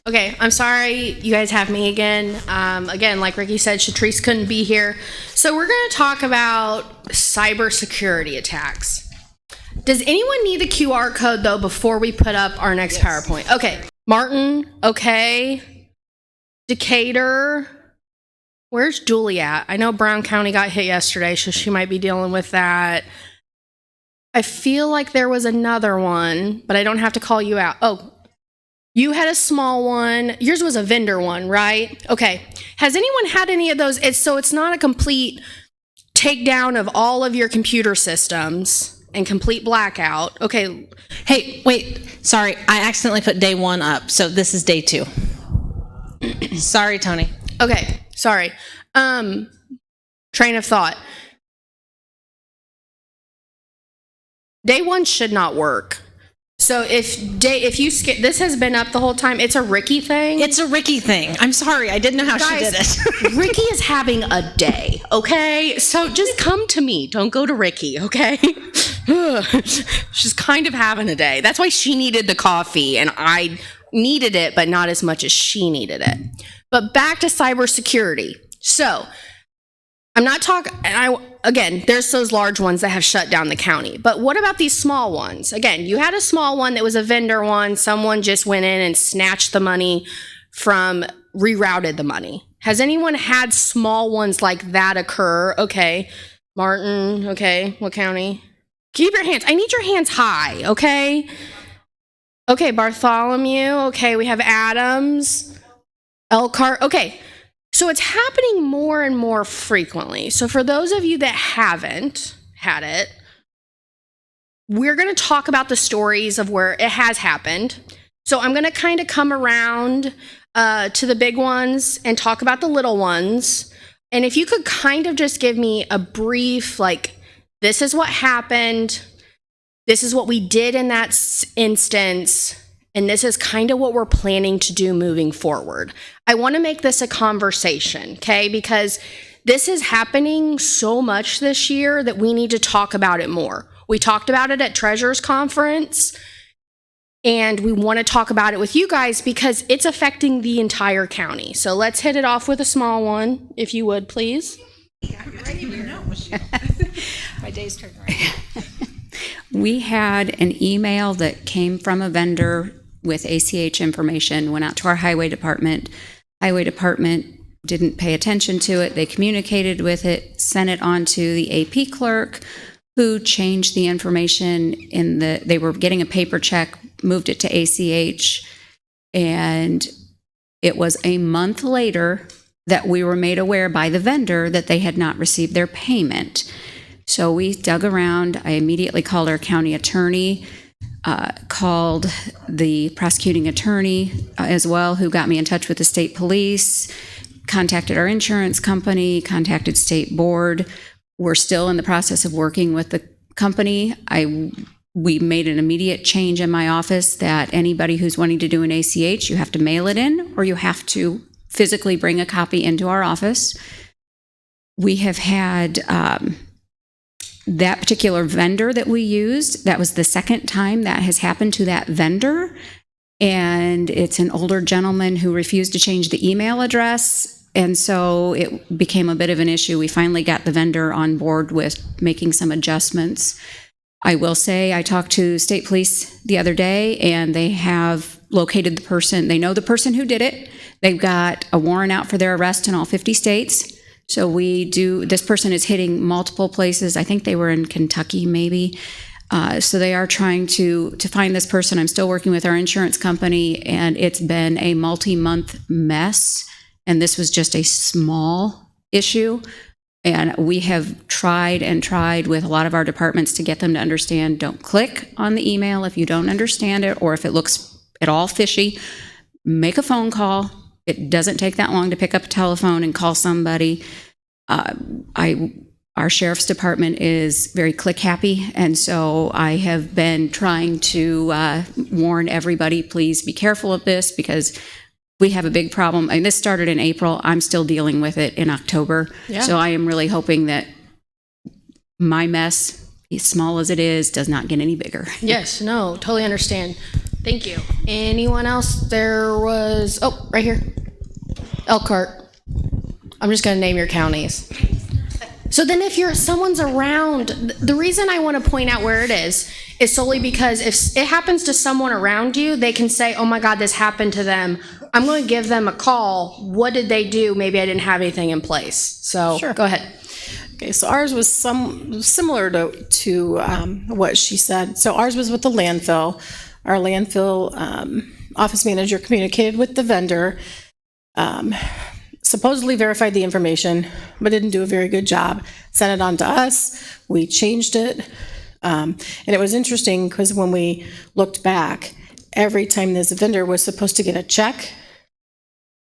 Okay, I'm sorry you guys have me again. Again, like Ricky said, Shatrice couldn't be here. So we're going to talk about cybersecurity attacks. Does anyone need the QR code, though, before we put up our next PowerPoint? Okay. Martin, okay. Decatur. Where's Julie at? I know Brown County got hit yesterday, so she might be dealing with that. I feel like there was another one, but I don't have to call you out. Oh, you had a small one. Yours was a vendor one, right? Okay. Has anyone had any of those? It's not a complete takedown of all of your computer systems and complete blackout. Okay. Hey, wait. Sorry, I accidentally put day 1 up, so this is day 2. Sorry, Tony. Okay. Sorry. Train of thought. Day 1 should not work. So if you skip, this has been up the whole time. It's a Ricky thing. It's a Ricky thing. I'm sorry. I didn't know how she did it. Ricky is having a day, okay? So just come to me. Don't go to Ricky, okay? She's kind of having a day. That's why she needed the coffee, and I needed it, but not as much as she needed it. But back to cybersecurity. So I'm not talking, again, there's those large ones that have shut down the county. But what about these small ones? Again, you had a small one that was a vendor one. Someone just went in and snatched the money rerouted the money. Has anyone had small ones like that occur? Okay. Martin, okay. What county? Keep your hands. I need your hands high, okay? Okay, Bartholomew. Okay, we have Adams. Elkhart. Okay. So it's happening more and more frequently. So for those of you that haven't had it, we're going to talk about the stories of where it has happened. So I'm going to kind of come around to the big ones and talk about the little ones. And if you could kind of just give me a brief, like, this is what happened, this is what we did in that instance, and this is kind of what we're planning to do moving forward. I want to make this a conversation, okay? Because this is happening so much this year that we need to talk about it more. We talked about it at Treasurers Conference, and we want to talk about it with you guys because it's affecting the entire county. So let's hit it off with a small one, if you would, please. I didn't even know it was you. My day's turned right. We had an email that came from a vendor with ACH information, went out to our highway department. Highway department didn't pay attention to it. They communicated with it, sent it on to the AP clerk, who changed the information they were getting a paper check, moved it to ACH, and it was a month later that we were made aware by the vendor that they had not received their payment. So we dug around. I immediately called our county attorney, called the prosecuting attorney as well, who got me in touch with the state police, contacted our insurance company, contacted state board. We're still in the process of working with the company. We made an immediate change in my office that anybody who's wanting to do an ACH, you have to mail it in or you have to physically bring a copy into our office. We have had that particular vendor that we used, that was the second time that has happened to that vendor. And it's an older gentleman who refused to change the email address. And so it became a bit of an issue. We finally got the vendor on board with making some adjustments. I will say I talked to state police the other day, and they have located the person. They know the person who did it. They've got a warrant out for their arrest in all 50 states. So this person is hitting multiple places. I think they were in Kentucky, maybe. So they are trying to find this person. I'm still working with our insurance company, and it's been a multi-month mess. And this was just a small issue. And we have tried and tried with a lot of our departments to get them to understand, don't click on the email if you don't understand it, or if it looks at all fishy, make a phone call. It doesn't take that long to pick up a telephone and call somebody. Our sheriff's department is very click happy, and so I have been trying to warn everybody, please be careful of this, because we have a big problem. And this started in April. I'm still dealing with it in October. Yeah. So I am really hoping that my mess, as small as it is, does not get any bigger. Yes, no, totally understand. Thank you. Anyone else? There was, oh, right here. Elkhart. I'm just going to name your counties. So then if someone's around, the reason I want to point out where it is solely because if it happens to someone around you, they can say, oh my God, this happened to them. I'm going to give them a call. What did they do? Maybe I didn't have anything in place. So Sure. Go ahead. Okay, so ours was similar to what she said. So ours was with the landfill. Our landfill office manager communicated with the vendor, supposedly verified the information, but didn't do a very good job. Sent it on to us. We changed it. And it was interesting because when we looked back, every time this vendor was supposed to get a check,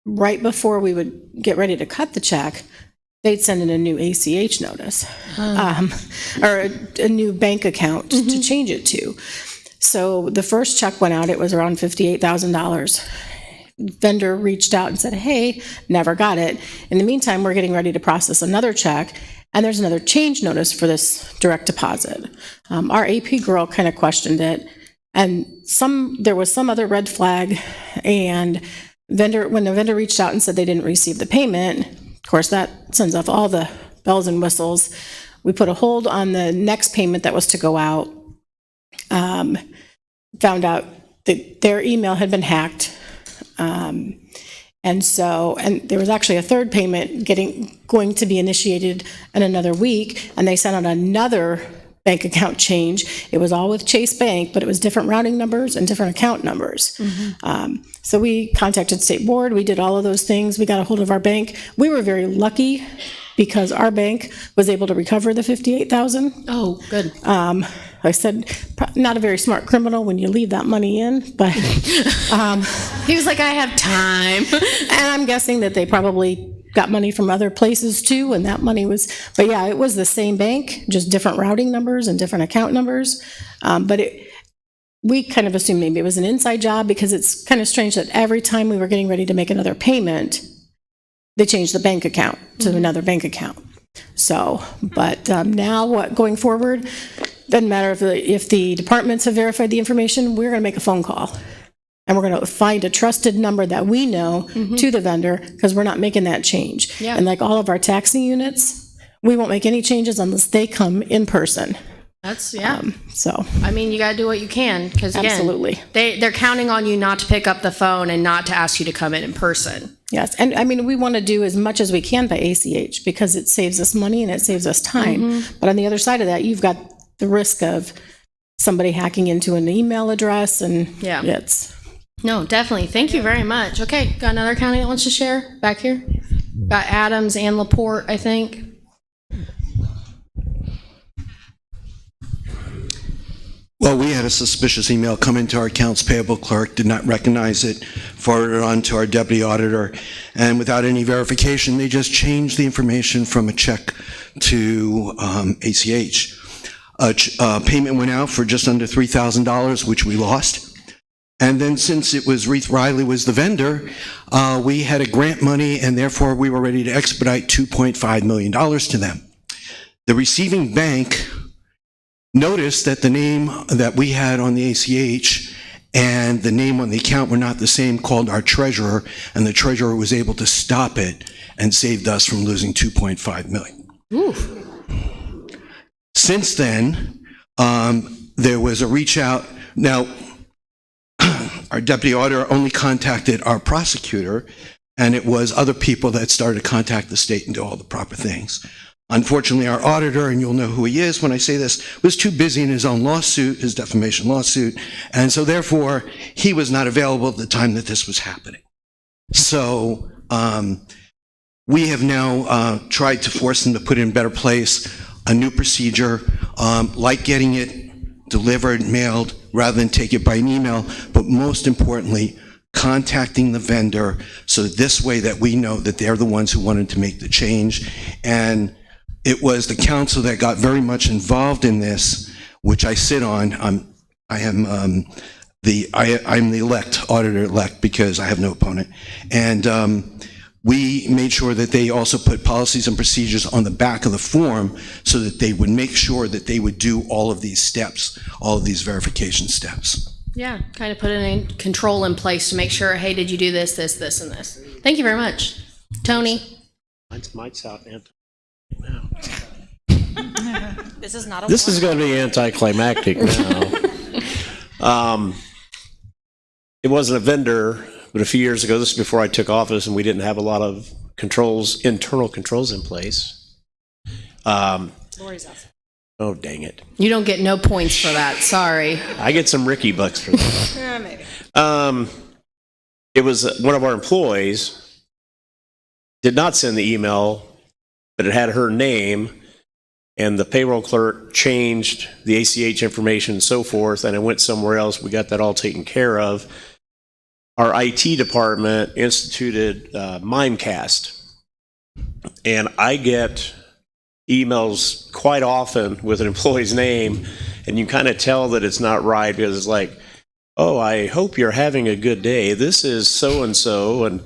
right before we would get ready to cut the check, they'd send in a new ACH notice or a new bank account to change it to. So the first check went out, it was around $58,000. Vendor reached out and said, hey, never got it. In the meantime, we're getting ready to process another check, and there's another change notice for this direct deposit. Our AP girl kind of questioned it, and there was some other red flag, and when the vendor reached out and said they didn't receive the payment, of course, that sends off all the bells and whistles. We put a hold on the next payment that was to go out, found out that their email had been hacked. And there was actually a third payment going to be initiated in another week, and they sent out another bank account change. It was all with Chase Bank, but it was different routing numbers and different account numbers. So we contacted State Board. We did all of those things. We got a hold of our bank. We were very lucky because our bank was able to recover the $58,000. Oh, good. I said, not a very smart criminal when you leave that money in, but He was like, I have time. and I'm guessing that they probably got money from other places too, and that money was, but yeah, it was the same bank, just different routing numbers and different account numbers. But we kind of assumed maybe it was an inside job because it's kind of strange that every time we were getting ready to make another payment, they changed the bank account to another bank account. So, but now going forward, doesn't matter if the departments have verified the information, we're going to make a phone call. And we're going to find a trusted number that we know to the vendor because we're not making that change. Yeah. And like all of our taxing units, we won't make any changes unless they come in person. That's, yeah. So, I mean, you got to do what you can because, again, Absolutely. they're counting on you not to pick up the phone and not to ask you to come in person. yes. And I mean, we want to do as much as we can by ACH because it saves us money and it saves us time. But on the other side of that, you've got the risk of somebody hacking into an email address and Yeah. it's... No, definitely. Thank you very much. Okay, got another county that wants to share back here? Got Adams and LaPorte, I think. Well, we had a suspicious email come into our accounts payable clerk, did not recognize it, forwarded it on to our deputy auditor, and without any verification, they just changed the information from a check to ACH. Payment went out for just under $3,000, which we lost. And then since it was Reith Riley was the vendor, we had a grant money, and therefore we were ready to expedite $2.5 million to them. The receiving bank noticed that the name that we had on the ACH and the name on the account were not the same, called our treasurer, and the treasurer was able to stop it and saved us from losing $2.5 million. Oof. Since then, there was a reach out. Now, our deputy auditor only contacted our prosecutor, and it was other people that started to contact the state and do all the proper things. Unfortunately, our auditor, and you'll know who he is when I say this, was too busy in his own lawsuit, his defamation lawsuit, and so therefore, he was not available at the time that this was happening. So, we have now tried to force him to put in better place a new procedure, like getting it delivered, mailed, rather than take it by an email, but most importantly, contacting the vendor so this way that we know that they're the ones who wanted to make the change. And it was the council that got very much involved in this, which I sit on. I'm the auditor-elect because I have no opponent. And we made sure that they also put policies and procedures on the back of the form so that they would make sure that they would do all of these steps, all of these verification steps. Yeah, kind of put in control in place to make sure, hey, did you do this, this, this, and this? Thank you very much. Tony? Might sound anti. This is not a. This is going to be anticlimactic now. It wasn't a vendor, but a few years ago, this is before I took office, and we didn't have a lot of controls, internal controls in place. Lori's outside. Oh, dang it. You don't get no points for that. Sorry. I get some Ricky bucks for that. Maybe. It was one of our employees did not send the email, but it had her name, and the payroll clerk changed the ACH information and so forth, and it went somewhere else. We got that all taken care of. Our IT department instituted Mimecast, and I get emails quite often with an employee's name, and you kind of tell that it's not right because it's like, oh, I hope you're having a good day. This is so-and-so,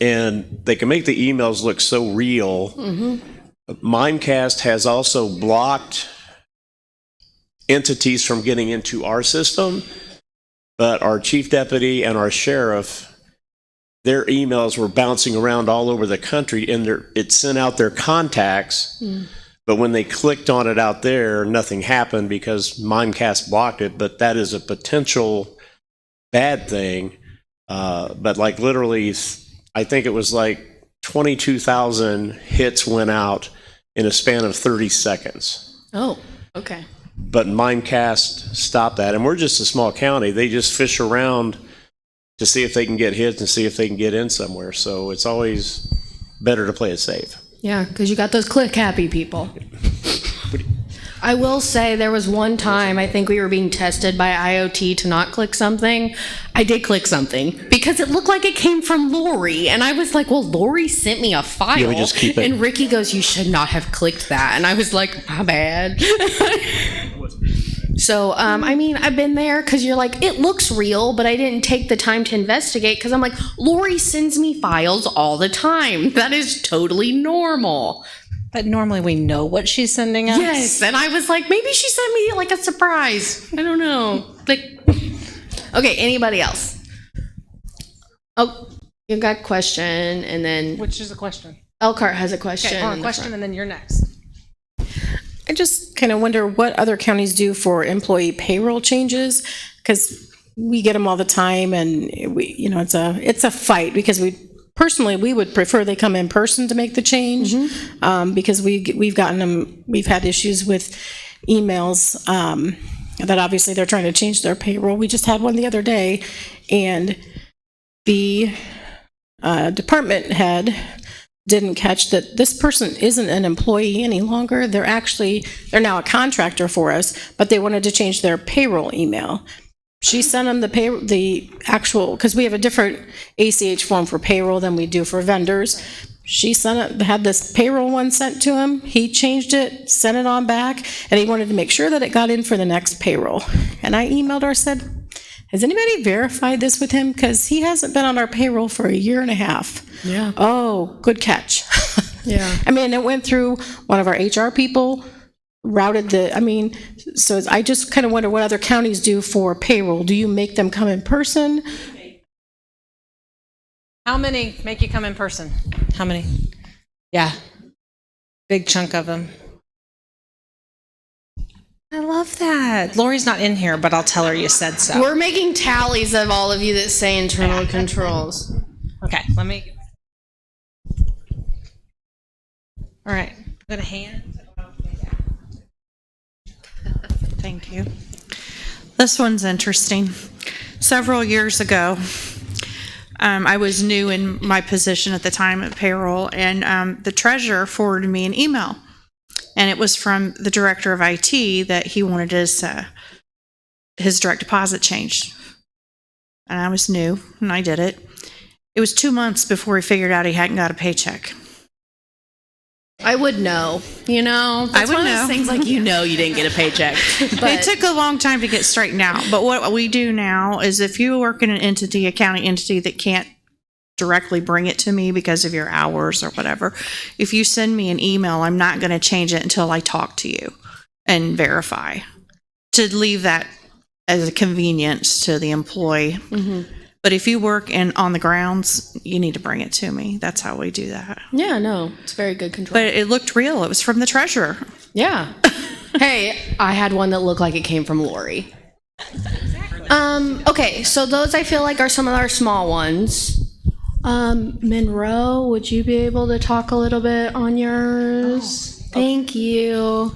and they can make the emails look so real. Mimecast has also blocked entities from getting into our system, but our chief deputy and our sheriff, their emails were bouncing around all over the country, and it sent out their contacts. But when they clicked on it out there, nothing happened because Mimecast blocked it. But that is a potential bad thing. But like literally, I think it was like 22,000 hits went out in a span of 30 seconds. Oh, okay. But Mimecast stopped that. And we're just a small county. They just fish around to see if they can get hits and see if they can get in somewhere. So it's always better to play it safe. Yeah, because you got those click happy people. I will say there was one time I think we were being tested by IoT to not click something. I did click something because it looked like it came from Lori. And I was like, well, Lori sent me a file. Yeah, we just keep it. And Ricky goes, you should not have clicked that. And I was like, my bad. So, I mean, I've been there because you're like, it looks real, but I didn't take the time to investigate because I'm like, Lori sends me files all the time. That is totally normal. But normally we know what she's sending us. Yes, and I was like, maybe she sent me like a surprise. I don't know. Like, okay, anybody else? Oh, you got a question, and then Which is a question. Elkhart has a question. Okay, hold on, in the question, front. and then you're next. I just kind of wonder what other counties do for employee payroll changes, because we get them all the time, and we, it's a fight because we would prefer they come in person to make the change, because we've gotten them. We've had issues with emails that obviously they're trying to change their payroll. We just had one the other day, and the department head didn't catch that this person isn't an employee any longer. They're now a contractor for us, but they wanted to change their payroll email. She sent them the actual, because we have a different ACH form for payroll than we do for vendors. She had this payroll one sent to him. He changed it, sent it on back, and he wanted to make sure that it got in for the next payroll. And I emailed her, said, has anybody verified this with him? Because he hasn't been on our payroll for a year and a half. Yeah. Oh, good catch. Yeah. I mean, it went through one of our HR people, so I just kind of wonder what other counties do for payroll. Do you make them come in person? How many make you come in person? How many? Yeah. Big chunk of them. I love that. Lori's not in here, but I'll tell her you said so. We're making tallies of all of you that say internal controls. Okay, let me. All right, got a hand. Thank you. This one's interesting. Several years ago, I was new in my position at the time at payroll, and the treasurer forwarded me an email. And it was from the director of IT that he wanted his direct deposit changed. And I was new, and I did it. It was 2 months before he figured out he hadn't got a paycheck. I would know, That's I would one of know. those things like, you didn't get a paycheck. But It took a long time to get straightened out. But what we do now is if you work in an entity, a county entity that can't directly bring it to me because of your hours or whatever, if you send me an email, I'm not going to change it until I talk to you and verify to leave that as a convenience to the employee. But if you work on the grounds, you need to bring it to me. That's how we do that. Yeah, no, it's very good control. But it looked real. It was from the treasurer. Yeah. Hey, I had one that looked like it came from Lori. Okay, so those I feel like are some of our small ones. Monroe, would you be able to talk a little bit on yours? Thank you.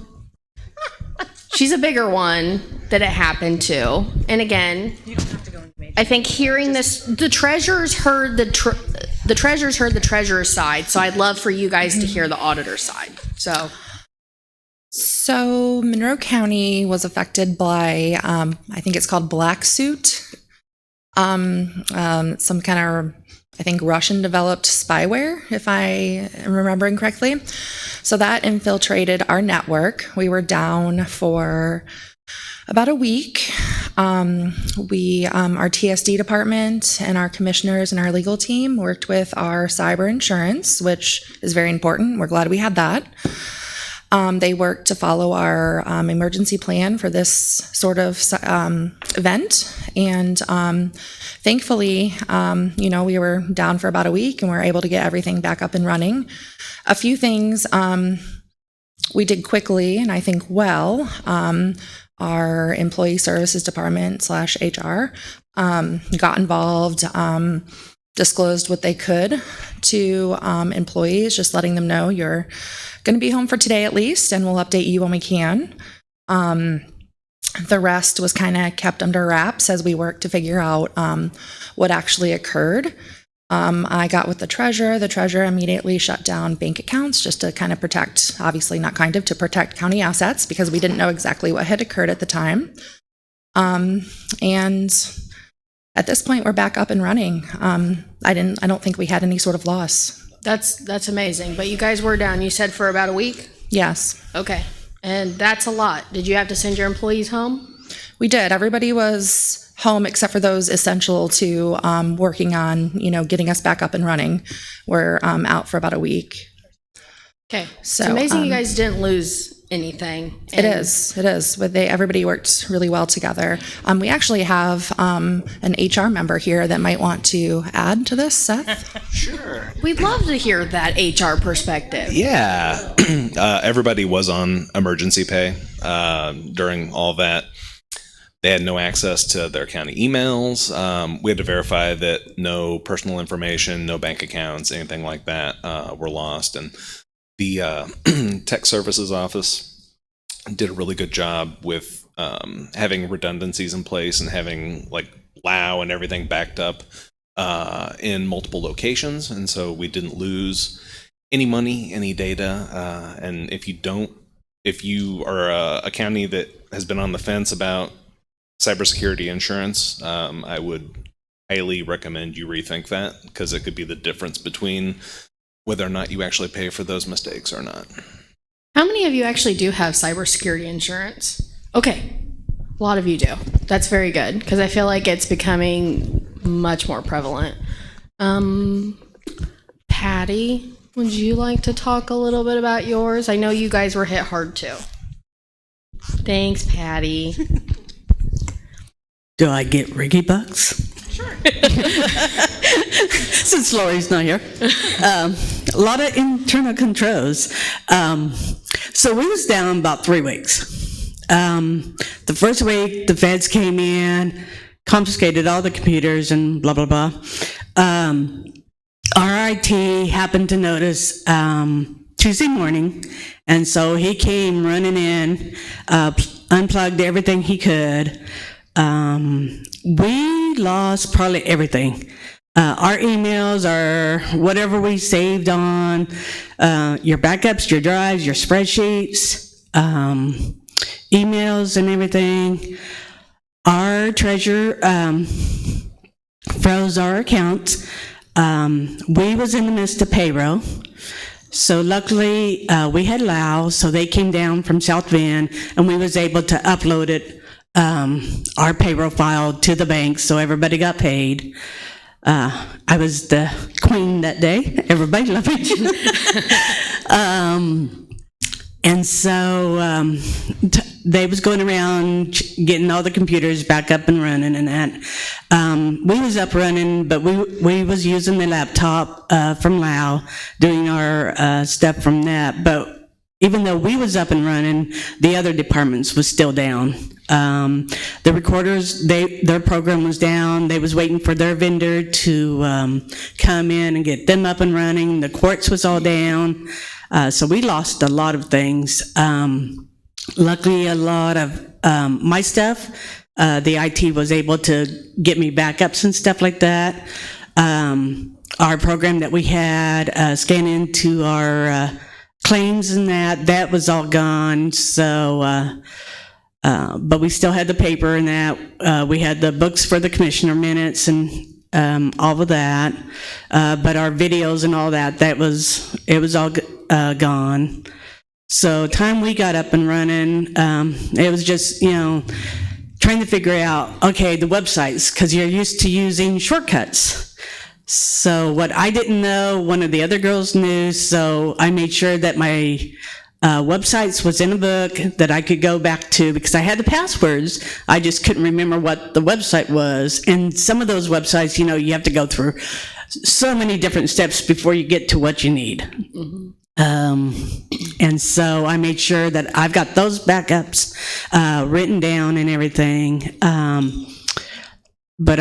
She's a bigger one that it happened to. And again, I think hearing this, the treasurers heard the treasurer's side, so I'd love for you guys to hear the auditor's side. So Monroe County was affected by, I think it's called black soot, some kind of, I think, Russian-developed spyware, if I am remembering correctly. So that infiltrated our network. We were down for about a week. Our TSD department and our commissioners and our legal team worked with our cyber insurance, which is very important. We're glad we had that. They worked to follow our emergency plan for this sort of event. And thankfully, we were down for about a week and we were able to get everything back up and running. A few things we did quickly, and I think well, our employee services department / HR got involved, disclosed what they could to employees, just letting them know you're going to be home for today at least, and we'll update you when we can. The rest was kind of kept under wraps as we worked to figure out what actually occurred. I got with the treasurer. The treasurer immediately shut down bank accounts just to kind of protect, obviously not kind of, to protect county assets because we didn't know exactly what had occurred at the time. And at this point, we're back up and running. I don't think we had any sort of loss. That's amazing. But you guys were down, you said, for about a week? Yes. Okay. And that's a lot. Did you have to send your employees home? We did. Everybody was home except for those essential to working on, getting us back up and running. We're out for about a week. Okay. So, it's amazing you guys didn't lose anything. It is. But everybody worked really well together. We actually have an HR member here that might want to add to this, Seth. Sure. We'd love to hear that HR perspective. Yeah. Everybody was on emergency pay during all that. They had no access to their county emails. We had to verify that no personal information, no bank accounts, anything like that were lost. And the tech services office did a really good job with having redundancies in place and having like LAO and everything backed up in multiple locations. And so we didn't lose any money, any data. And if you are a county that has been on the fence about cybersecurity insurance, I would highly recommend you rethink that because it could be the difference between whether or not you actually pay for those mistakes or not. How many of you actually do have cybersecurity insurance? Okay. A lot of you do. That's very good because I feel like it's becoming much more prevalent. Patty, would you like to talk a little bit about yours? I know you guys were hit hard too. Thanks, Patty. Do I get Ricky bucks? Sure. Since Lori's not here. A lot of internal controls. So we was down about 3 weeks. The first week, the feds came in, confiscated all the computers and blah, blah, blah. Our IT happened to notice Tuesday morning, and so he came running in, unplugged everything he could. We lost probably everything. Our emails are whatever we saved on, your backups, your drives, your spreadsheets, emails and everything. Our treasurer froze our accounts. We was in the midst of payroll. So luckily, we had LAO, so they came down from South Bend, and we was able to upload it, our payroll file to the bank, so everybody got paid. I was the queen that day. Everybody loved me. And so they was going around getting all the computers back up and running and that. We was up running, but we was using the laptop from Lao, doing our stuff from that. But even though we was up and running, the other departments was still down. The recorders, their program was down. They was waiting for their vendor to come in and get them up and running. The courts was all down. So we lost a lot of things. Luckily, a lot of my stuff, the IT was able to get me backups and stuff like that. Our program that we had, scan into our claims and that was all gone. So, but we still had the paper and that. We had the books for the commissioner minutes and all of that. But our videos and all that, it was all gone. So time we got up and running, it was just, trying to figure out, okay, the websites, because you're used to using shortcuts. So what I didn't know, one of the other girls knew, so I made sure that my websites was in a book that I could go back to, because I had the passwords, I just couldn't remember what the website was. And some of those websites, you have to go through so many different steps before you get to what you need. Mm-hmm. And so I made sure that I've got those backups written down and everything. But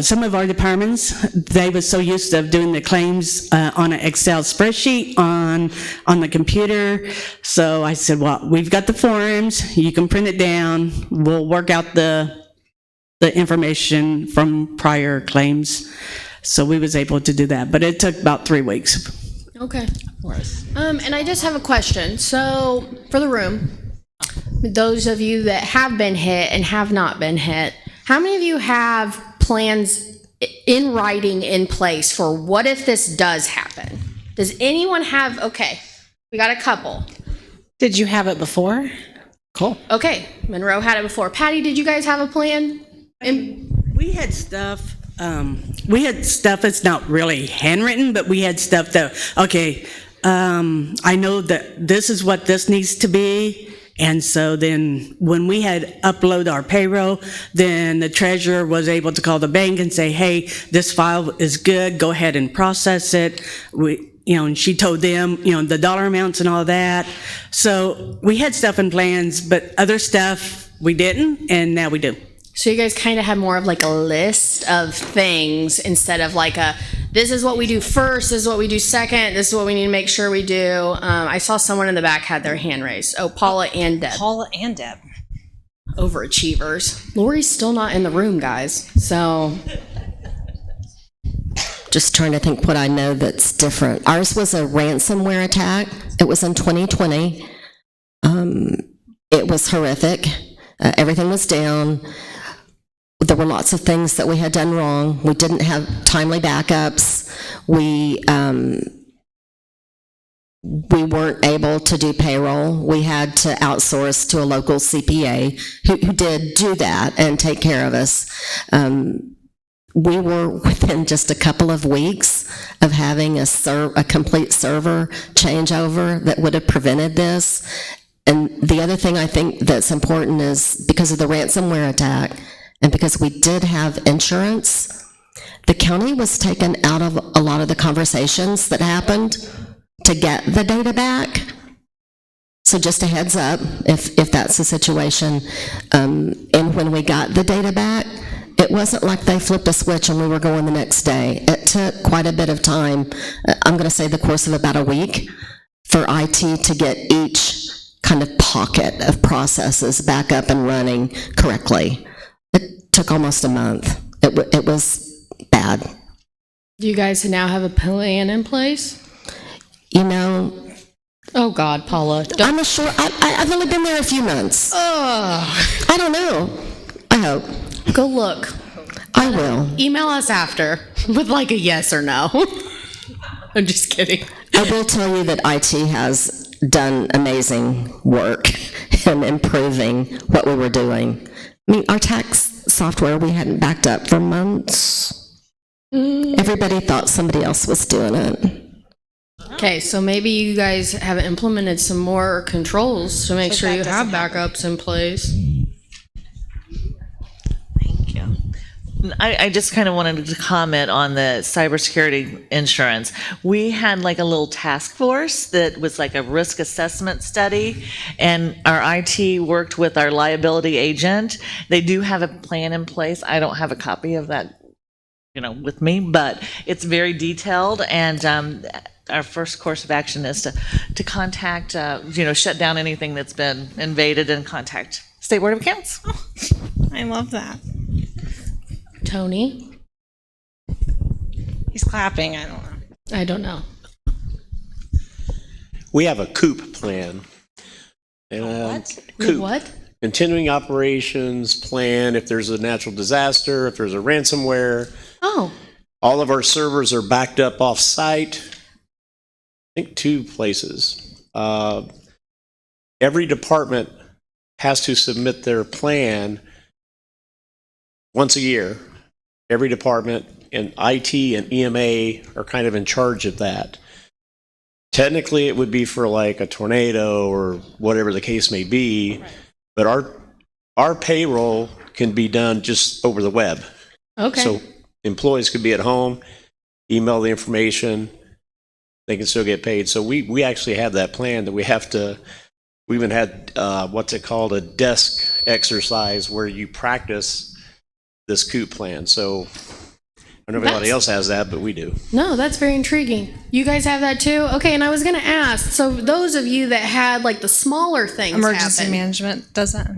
some of our departments, they were so used to doing the claims on an Excel spreadsheet on the computer. So I said, well, we've got the forms. You can print it down. We'll work out the information from prior claims. So we was able to do that. But it took about 3 weeks. Okay. And I just have a question. So for the room, those of you that have been hit and have not been hit, how many of you have plans in writing in place for what if this does happen? Does anyone have, okay, we got a couple. Did you have it before? Cool. Okay, Monroe had it before. Patty, did you guys have a plan? We had stuff. That's not really handwritten, but we had stuff that, okay, I know that this is what this needs to be. And so then when we had upload our payroll, then the treasurer was able to call the bank and say, hey, this file is good, go ahead and process it. And she told them, the dollar amounts and all that. So we had stuff in plans, but other stuff we didn't, and now we do. So you guys kind of have more of like a list of things instead of like this is what we do first, this is what we do second, this is what we need to make sure we do. I saw someone in the back had their hand raised. Oh, Paula and Deb. Paula and Deb. Overachievers. Lori's still not in the room, guys. So just trying to think what I know that's different. Ours was a ransomware attack. It was in 2020. It was horrific. Everything was down. There were lots of things that we had done wrong. We didn't have timely backups. We weren't able to do payroll. We had to outsource to a local CPA who did do that and take care of us. We were within just a couple of weeks of having a complete server changeover that would have prevented this. And the other thing I think that's important is because of the ransomware attack, and because we did have insurance, the county was taken out of a lot of the conversations that happened to get the data back. So just a heads up, if that's the situation. And when we got the data back, it wasn't like they flipped a switch and we were going the next day. It took quite a bit of time. I'm going to say the course of about a week for IT to get each kind of pocket of processes back up and running correctly. It took almost a month. It was bad. Do you guys now have a plan in place? Oh God, Paula. I'm not sure. I've only been there a few months. Oh. I don't know. I hope. Go look. I will. Email us after with like a yes or no. I'm just kidding. I will tell you that IT has done amazing work in improving what we were doing. I mean, our tax software we hadn't backed up for months. Everybody thought somebody else was doing it. Okay, so maybe you guys have implemented some more controls to make sure you have backups in place. Thank you. I just kind of wanted to comment on the cybersecurity insurance. We had like a little task force that was like a risk assessment study, and our IT worked with our liability agent. They do have a plan in place. I don't have a copy of that, with me, but it's very detailed, and our first course of action is to contact, shut down anything that's been invaded and contact State Board of Accounts. I love that. Tony? He's clapping. I don't know. We have a COOP plan. And, COOP. What? Continuing operations plan. If there's a natural disaster, if there's a ransomware, Oh, all of our servers are backed up off site. I think 2 places. Every department has to submit their plan once a year. Every department, and IT and EMA are kind of in charge of that. Technically, it would be for like a tornado or whatever the case may be, right. But our payroll can be done just over the web. okay. So employees could be at home, email the information, they can still get paid. So we actually have that plan that we have to. We even had what's it called, a desk exercise where you practice this COOP plan. So I don't know if anybody else has that, but we do. No, that's very intriguing. You guys have that too? Okay, and I was going to ask, so those of you that had like the smaller things Emergency happen. management does that.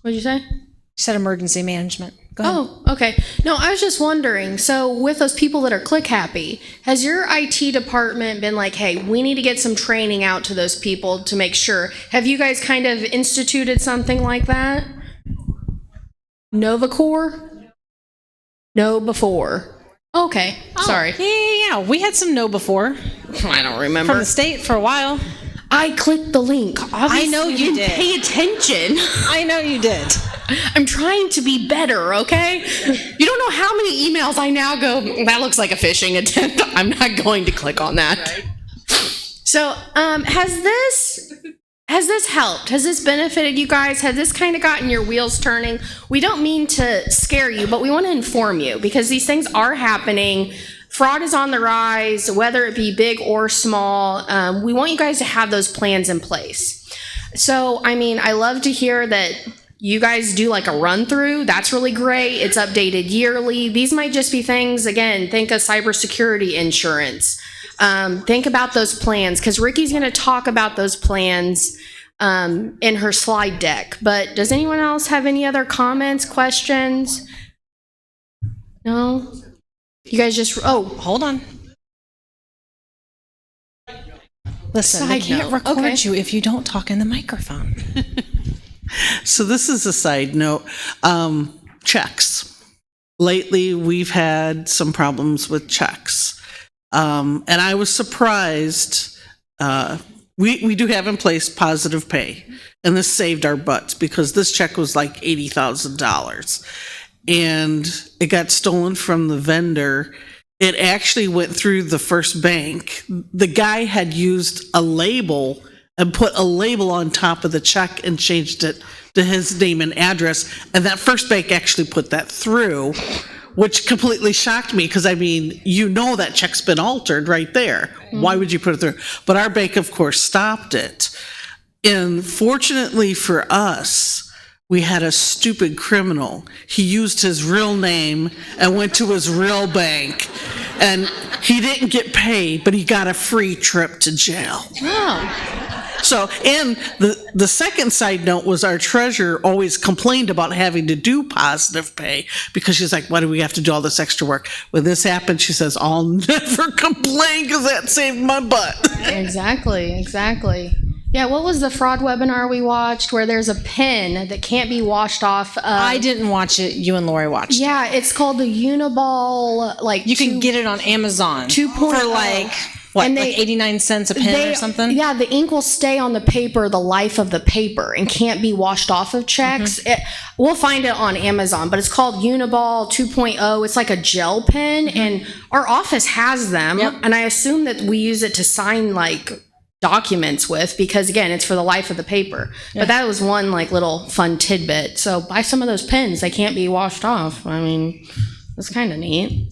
What'd you say? You said emergency management. Go ahead. Oh, okay. No, I was just wondering, so with those people that are click happy, has your IT department been like, hey, we need to get some training out to those people to make sure? Have you guys kind of instituted something like that? NovaCore? No before. Okay, sorry. Yeah. We had some no before I don't remember. from the state for a while. I clicked the link. Obviously, I know you didn't did. Pay attention. I know you did. I'm trying to be better, okay? You don't know how many emails I now go, that looks like a phishing attempt. I'm not going to click on that. Right. So, has this helped? Has this benefited you guys? Has this kind of gotten your wheels turning? We don't mean to scare you, but we want to inform you because these things are happening. Fraud is on the rise, whether it be big or small. We want you guys to have those plans in place. So, I love to hear that you guys do like a run through. That's really great. It's updated yearly. These might just be things, again, think of cybersecurity insurance. Think about those plans because Ricky's going to talk about those plans in her slide deck. But does anyone else have any other comments, questions? No? You guys just, Hold on. Listen, they can't record you if you don't talk in the microphone. So this is a side note. Checks. Lately, we've had some problems with checks. And I was surprised. We do have in place positive pay. And this saved our butts because this check was like $80,000. And it got stolen from the vendor. It actually went through the first bank. The guy had used a label and put a label on top of the check and changed it to his name and address. And that first bank actually put that through, which completely shocked me because, that check's been altered right there. Mm-hmm. Why would you put it through? But our bank, of course, stopped it. And fortunately for us, we had a stupid criminal. He used his real name and went to his real bank. And he didn't get paid, but he got a free trip to jail. Oh. So, and the second side note was our treasurer always complained about having to do positive pay because she's like, why do we have to do all this extra work? When this happened, she says, I'll never complain because that saved my butt. Exactly. Yeah, what was the fraud webinar we watched where there's a pin that can't be washed off? I didn't watch it. You and Lori watched it. Yeah, it's called the Uniball. You can get it on Amazon 2.0. for like What, And like 89 cents a pen or something? Yeah, the ink will stay on the paper the life of the paper and can't be washed off of checks. We'll find it on Amazon, but it's called Uniball 2.0. It's like a gel pen, and our office has them. And I assume that we use it to sign like documents with, because again, it's for the life of the paper. But that was one like little fun tidbit. So buy some of those pens. They can't be washed off. I mean, it's kind of neat.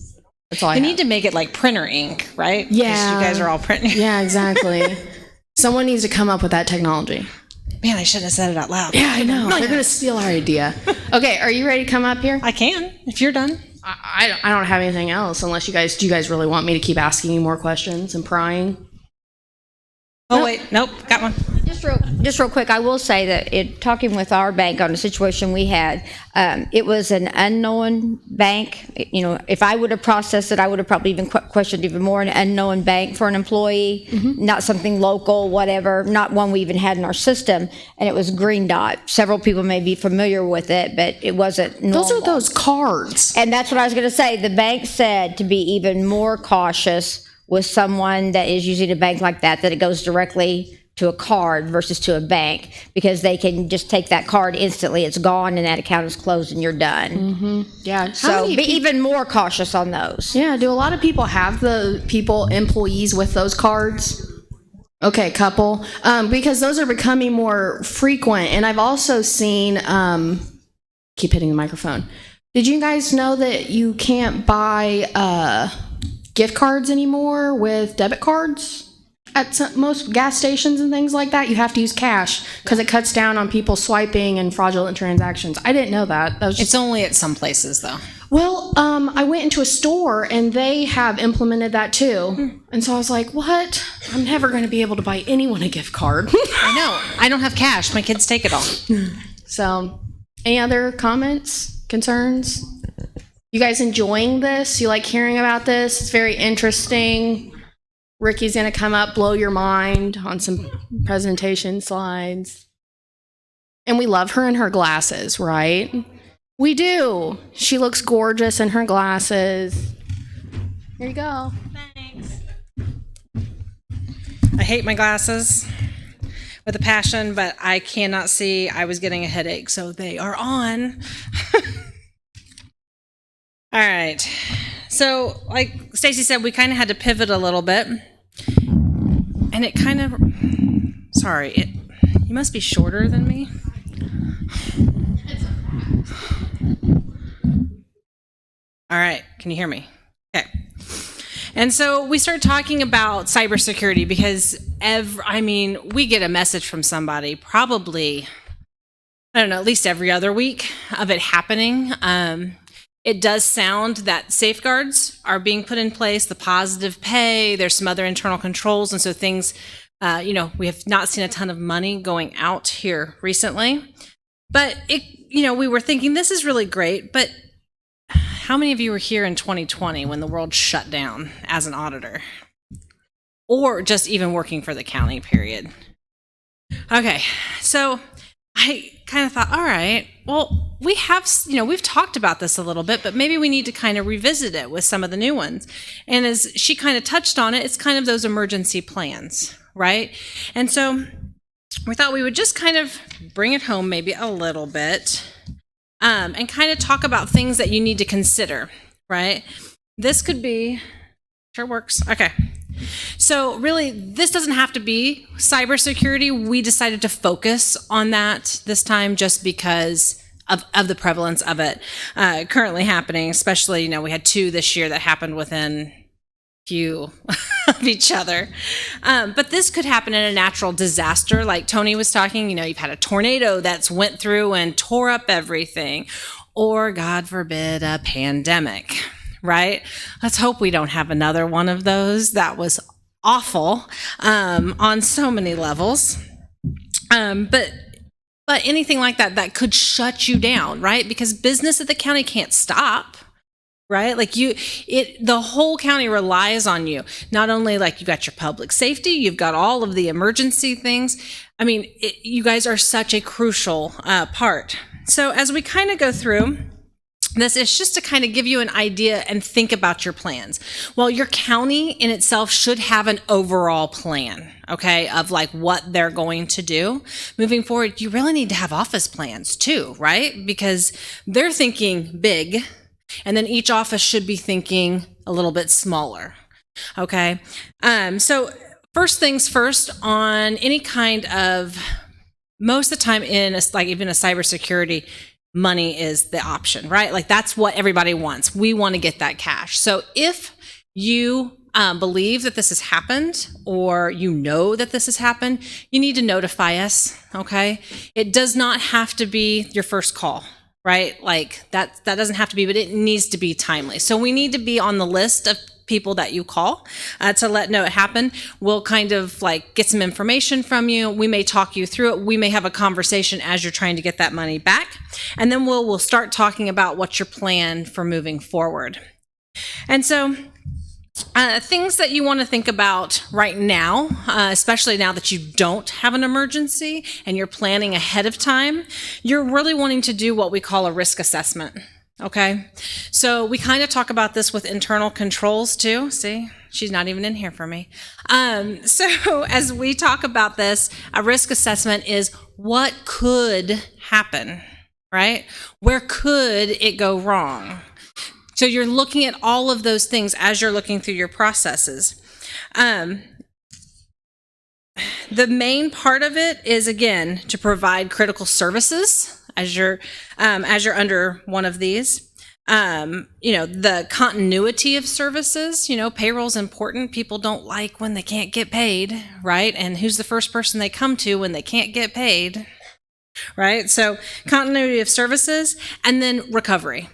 That's all I They have. need to make it like printer ink, right? 'Cause Yeah. you guys are all printing. Yeah, exactly. Someone needs to come up with that technology. Man, I shouldn't have said it out loud. Yeah, I know. They're going to steal our idea. Okay, are you ready to come up here? I can, if you're done. I don't have anything else unless do you guys really want me to keep asking you more questions and prying? Oh, wait. Nope. Got one. Just real quick, I will say that talking with our bank on the situation we had, it was an unknown bank. You know, if I would have processed it, I would have probably even questioned even more, an unknown bank for an employee, not something local, whatever, not one we even had in our system. And it was Green Dot. Several people may be familiar with it, but it wasn't normal. Those are those cards. And that's what I was going to say. The bank said to be even more cautious with someone that is using a bank like that it goes directly to a card versus to a bank, because they can just take that card instantly, it's gone, and that account is closed and you're done. Yeah. So be even more cautious on those. Yeah, do a lot of people have employees with those cards? Okay, couple. Because those are becoming more frequent. And I've also seen, keep hitting the microphone. Did you guys know that you can't buy gift cards anymore with debit cards at most gas stations and things like that? You have to use cash because it cuts down on people swiping and fraudulent transactions. I didn't know that. It's only at some places, though. Well, I went into a store and they have implemented that too. And so I was like, what? I'm never going to be able to buy anyone a gift card. I know. I don't have cash. My kids take it all. So, any other comments, concerns? You guys enjoying this? You like hearing about this? It's very interesting. Ricky's going to come up, blow your mind on some presentation slides. And we love her in her glasses, right? We do. She looks gorgeous in her glasses. Here you go. Thanks. I hate my glasses with a passion, but I cannot see. I was getting a headache, so they are on. All right. So, like Stacy said, we kind of had to pivot a little bit. And it kind of, you must be shorter than me. All right. Can you hear me? Okay. And so we started talking about cybersecurity because we get a message from somebody probably, I don't know, at least every other week of it happening. It does sound that safeguards are being put in place, the positive pay, there's some other internal controls. And so things, we have not seen a ton of money going out here recently. But we were thinking this is really great, but how many of you were here in 2020 when the world shut down as an auditor? Or just even working for the county, period? Okay, so I kind of thought, all right, well, we've talked about this a little bit, but maybe we need to kind of revisit it with some of the new ones. And as she kind of touched on it, it's kind of those emergency plans, right? And so we thought we would just kind of bring it home maybe a little bit and kind of talk about things that you need to consider, right? This could be, sure works, okay. So really, this doesn't have to be cybersecurity. We decided to focus on that this time just because of the prevalence of it currently happening, especially, we had 2 this year that happened within few of each other. But this could happen in a natural disaster. Like Tony was talking, you've had a tornado that's went through and tore up everything, or God forbid, a pandemic. Right? Let's hope we don't have another one of those. That was awful on so many levels. But anything like that could shut you down, right? Because business at the county can't stop, right? Like the whole county relies on you. Not only like you got your public safety, you've got all of the emergency things. I mean, you guys are such a crucial part. So as we kind of go through, this is just to kind of give you an idea and think about your plans. Well, your county in itself should have an overall plan, okay, of like what they're going to do. Moving forward, you really need to have office plans too, right? Because they're thinking big, and then each office should be thinking a little bit smaller, okay? So first things first, on any kind of, most of the time in like even a cybersecurity, money is the option, right? Like that's what everybody wants. We want to get that cash. So if you believe that this has happened, or you know that this has happened, you need to notify us, okay? It does not have to be your first call, right? Like that doesn't have to be, but it needs to be timely. So we need to be on the list of people that you call to let know it happened. We'll kind of like get some information from you. We may talk you through it. We may have a conversation as you're trying to get that money back. And then we'll start talking about what's your plan for moving forward. And so things that you want to think about right now, especially now that you don't have an emergency and you're planning ahead of time, you're really wanting to do what we call a risk assessment. Okay, so we kind of talk about this with internal controls too. See, she's not even in here for me. So as we talk about this, a risk assessment is what could happen, right? Where could it go wrong? So you're looking at all of those things as you're looking through your processes. The main part of it is, again, to provide critical services as you're under one of these. The continuity of services, payroll's important. People don't like when they can't get paid, right? And who's the first person they come to when they can't get paid, right? So continuity of services, and then recovery,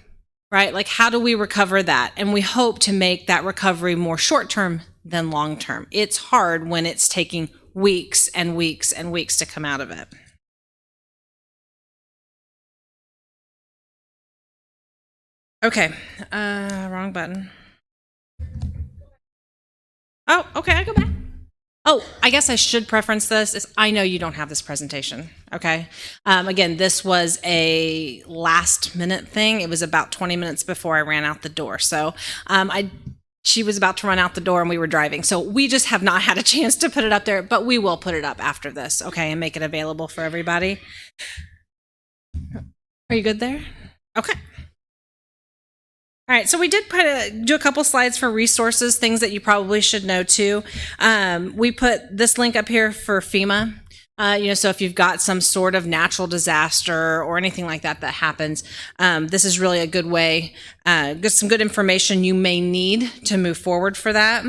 right? Like how do we recover that? And we hope to make that recovery more short-term than long-term. It's hard when it's taking weeks and weeks and weeks to come out of it. Okay, wrong button. Oh, okay, I go back. Oh, I guess I should preference this. I know you don't have this presentation, okay? Again, this was a last minute thing. It was about 20 minutes before I ran out the door. So she was about to run out the door and we were driving. So we just have not had a chance to put it up there, but we will put it up after this, okay, and make it available for everybody. Are you good there? Okay. All right, so we did do a couple slides for resources, things that you probably should know too. We put this link up here for FEMA. So if you've got some sort of natural disaster or anything like that happens, this is really a good way, get some good information you may need to move forward for that.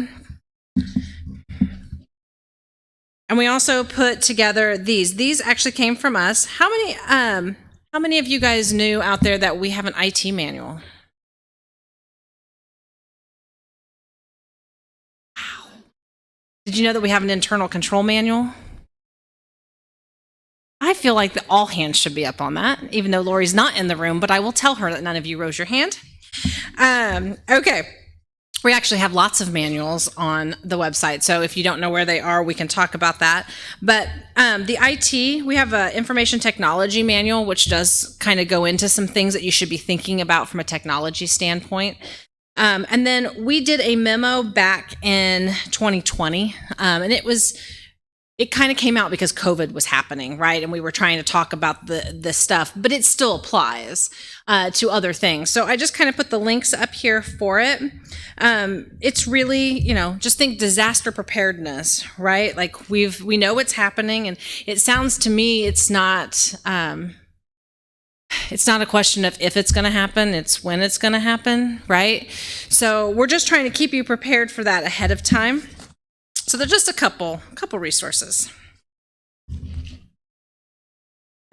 And we also put together these. These actually came from us. How many of you guys knew out there that we have an IT manual? Did you know that we have an internal control manual? I feel like that all hands should be up on that, even though Lori's not in the room, but I will tell her that none of you rose your hand. Okay. We actually have lots of manuals on the website, so if you don't know where they are, we can talk about that. But the IT, we have an information technology manual, which does kind of go into some things that you should be thinking about from a technology standpoint. And then we did a memo back in 2020, and it kind of came out because COVID was happening, right? And we were trying to talk about the stuff, but it still applies to other things. So I just kind of put the links up here for it. It's really, just think disaster preparedness, right? Like we know what's happening, and it sounds to me it's not a question of if it's going to happen, it's when it's going to happen, right? So we're just trying to keep you prepared for that ahead of time. So there's just a couple resources.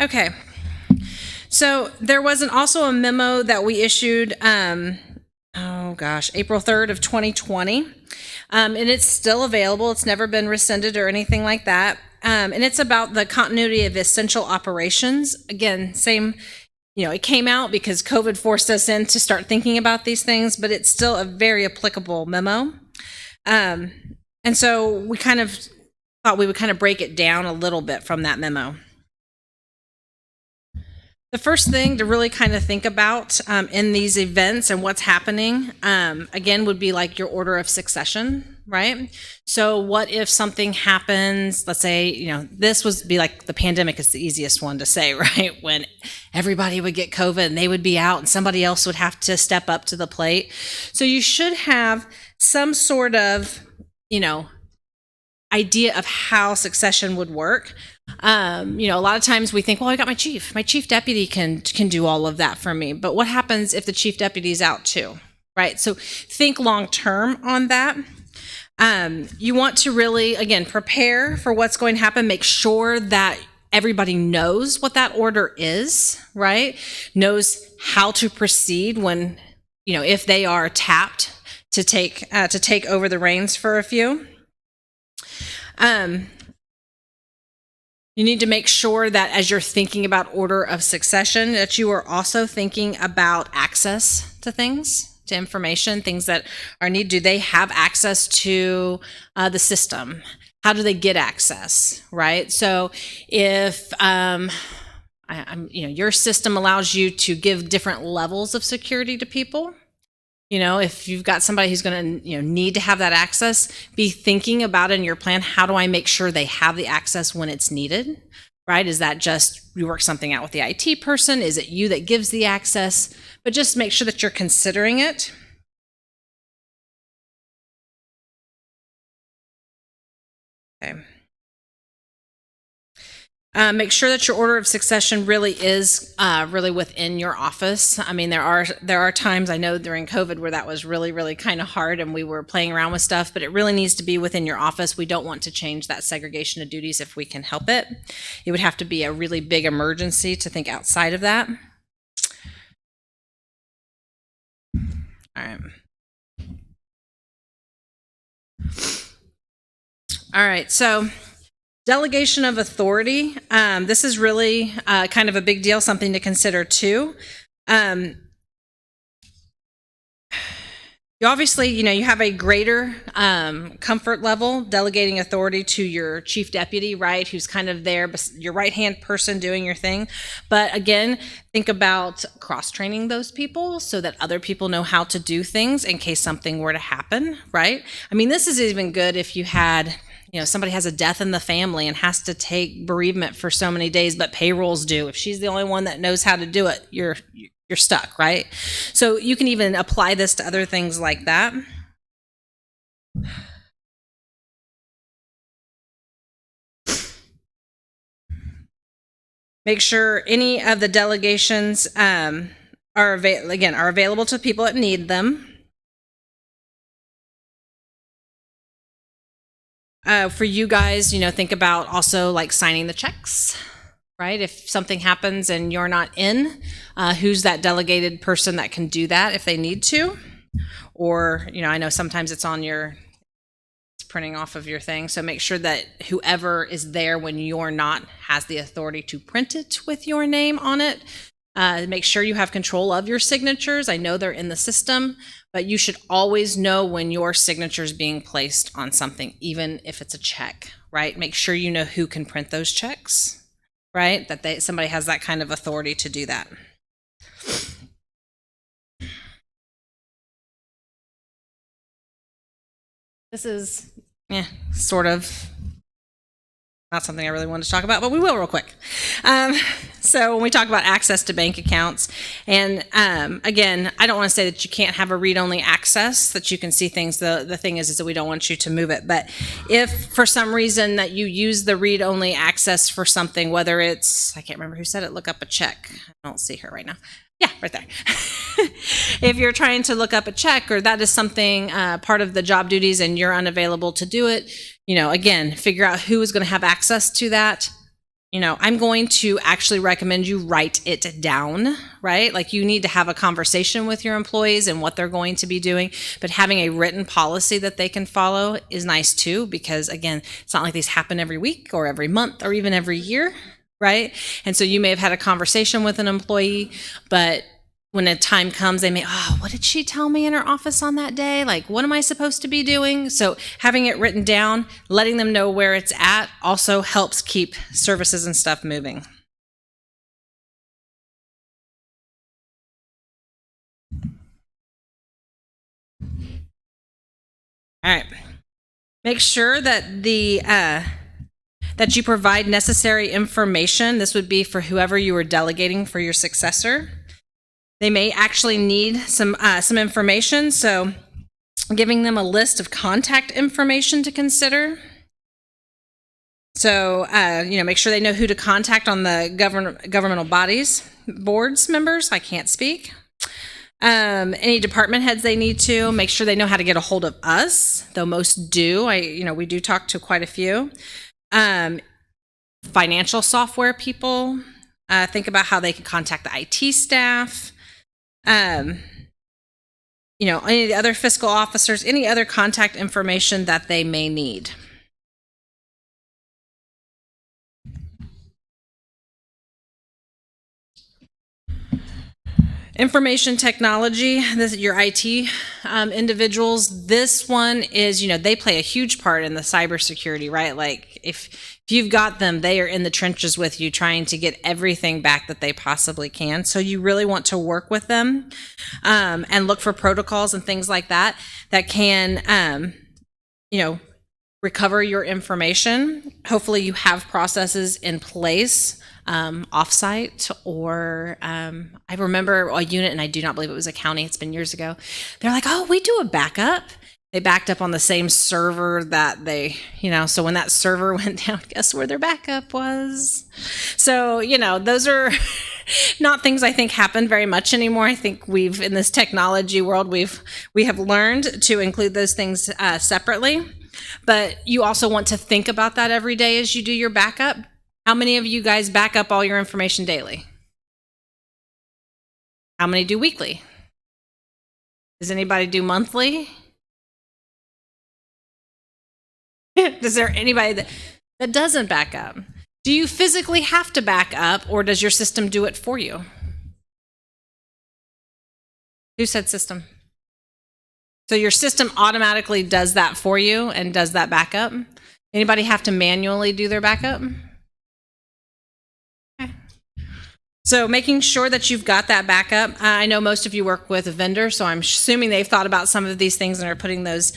Okay. So there was also a memo that we issued, April 3rd of 2020. And it's still available. It's never been rescinded or anything like that. And it's about the continuity of essential operations. Again, same, it came out because COVID forced us in to start thinking about these things, but it's still a very applicable memo. And so we kind of thought we would kind of break it down a little bit from that memo. The first thing to really kind of think about in these events and what's happening, again, would be like your order of succession, right? So what if something happens, let's say, this would be like the pandemic is the easiest one to say, right? When everybody would get COVID and they would be out and somebody else would have to step up to the plate. So you should have some sort of, idea of how succession would work. A lot of times we think, well, I got my chief deputy can do all of that for me. But what happens if the chief deputy's out too, right? So think long term on that. You want to really, again, prepare for what's going to happen. Make sure that everybody knows what that order is, right? Knows how to proceed when, if they are tapped to take over the reins for a few. You need to make sure that as you're thinking about order of succession, that you are also thinking about access to things, to information, things that are needed. Do they have access to the system? How do they get access, right? So if your system allows you to give different levels of security to people, if you've got somebody who's going to need to have that access, be thinking about in your plan, how do I make sure they have the access when it's needed, right? Is that just you work something out with the IT person? Is it you that gives the access? But just make sure that you're considering it. Okay. Make sure that your order of succession really is really within your office. I mean, there are times, I know during COVID, where that was really, really kind of hard and we were playing around with stuff, but it really needs to be within your office. We don't want to change that segregation of duties if we can help it. It would have to be a really big emergency to think outside of that. All right, so delegation of authority. This is really kind of a big deal, something to consider too. You obviously, you have a greater comfort level delegating authority to your chief deputy, right? Who's kind of there, your right-hand person doing your thing. But again, think about cross-training those people so that other people know how to do things in case something were to happen, right? I mean, this is even good if you had somebody has a death in the family and has to take bereavement for so many days, but payrolls due. If she's the only one that knows how to do it, you're stuck, right? So you can even apply this to other things like that. Make sure any of the delegations are available to people that need them. For you guys, think about also like signing the checks, right? If something happens and you're not in, who's that delegated person that can do that if they need to? Or, I know sometimes it's printing off of your thing. So make sure that whoever is there when you're not has the authority to print it with your name on it. Make sure you have control of your signatures. I know they're in the system, but you should always know when your signature is being placed on something, even if it's a check, right? Make sure you know who can print those checks, right? That somebody has that kind of authority to do that. This is sort of not something I really wanted to talk about, but we will real quick. So when we talk about access to bank accounts, and again, I don't want to say that you can't have a read-only access, that you can see things. The thing is that we don't want you to move it. But if for some reason that you use the read-only access for something, whether it's, I can't remember who said it, look up a check. I don't see her right now. Yeah, right there. If you're trying to look up a check, or that is something part of the job duties and you're unavailable to do it, again, figure out who is going to have access to that. I'm going to actually recommend you write it down, right? Like you need to have a conversation with your employees and what they're going to be doing, but having a written policy that they can follow is nice too, because again, it's not like these happen every week or every month or even every year, right? And so you may have had a conversation with an employee, but when a time comes, they may, what did she tell me in her office on that day? Like, what am I supposed to be doing? So having it written down, letting them know where it's at also helps keep services and stuff moving. All right. Make sure that that you provide necessary information. This would be for whoever you are delegating for your successor. They may actually need some information, so giving them a list of contact information to consider. So, make sure they know who to contact on the governmental bodies, boards members. I can't speak. Any department heads they need to make sure they know how to get a hold of us, though most do. We do talk to quite a few. Financial software people, think about how they can contact the IT staff. Any of the other fiscal officers, any other contact information that they may need. Information technology, your IT individuals, this one is, they play a huge part in the cybersecurity, right? Like if you've got them, they are in the trenches with you trying to get everything back that they possibly can. So you really want to work with them and look for protocols and things like that can, recover your information. Hopefully you have processes in place offsite, or I remember a unit, and I do not believe it was a county, it's been years ago. They're like, oh, we do a backup. They backed up on the same server that they, so when that server went down, guess where their backup was? So, those are not things I think happen very much anymore. I think in this technology world, we have learned to include those things separately. But you also want to think about that every day as you do your backup. How many of you guys back up all your information daily? How many do weekly? Does anybody do monthly? Is there anybody that doesn't back up? Do you physically have to back up, or does your system do it for you? Who said system? So your system automatically does that for you and does that backup? Anybody have to manually do their backup? So making sure that you've got that backup. I know most of you work with a vendor, so I'm assuming they've thought about some of these things and are putting those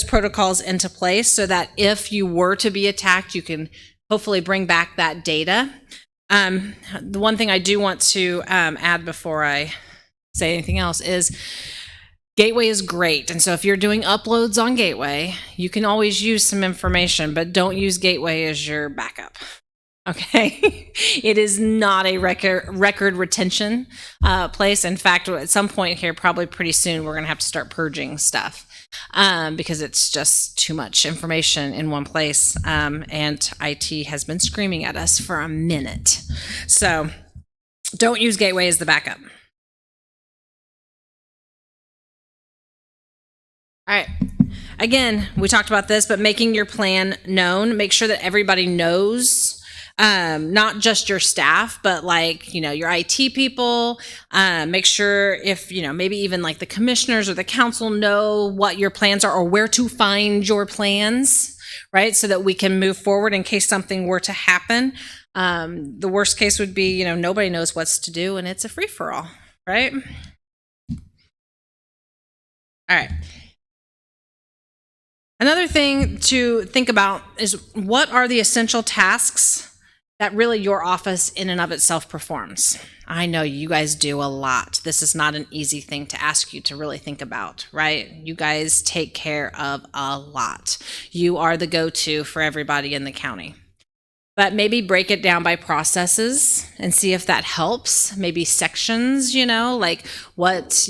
protocols into place so that if you were to be attacked, you can hopefully bring back that data. The one thing I do want to add before I say anything else is Gateway is great. And so if you're doing uploads on Gateway, you can always use some information, but don't use Gateway as your backup. Okay, it is not a record retention place. In fact, at some point here, probably pretty soon, we're going to have to start purging stuff because it's just too much information in one place. And IT has been screaming at us for a minute. So don't use Gateway as the backup. All right. Again, we talked about this, but making your plan known, make sure that everybody knows. Not just your staff, but your IT people, make sure if, maybe even like the commissioners or the council know what your plans are or where to find your plans, right? So that we can move forward in case something were to happen. The worst case would be, nobody knows what's to do and it's a free-for-all, right? All right. Another thing to think about is what are the essential tasks that really your office in and of itself performs. I know you guys do a lot. This is not an easy thing to ask you to really think about, right? You guys take care of a lot. You are the go-to for everybody in the county. But maybe break it down by processes and see if that helps. Maybe sections, like what,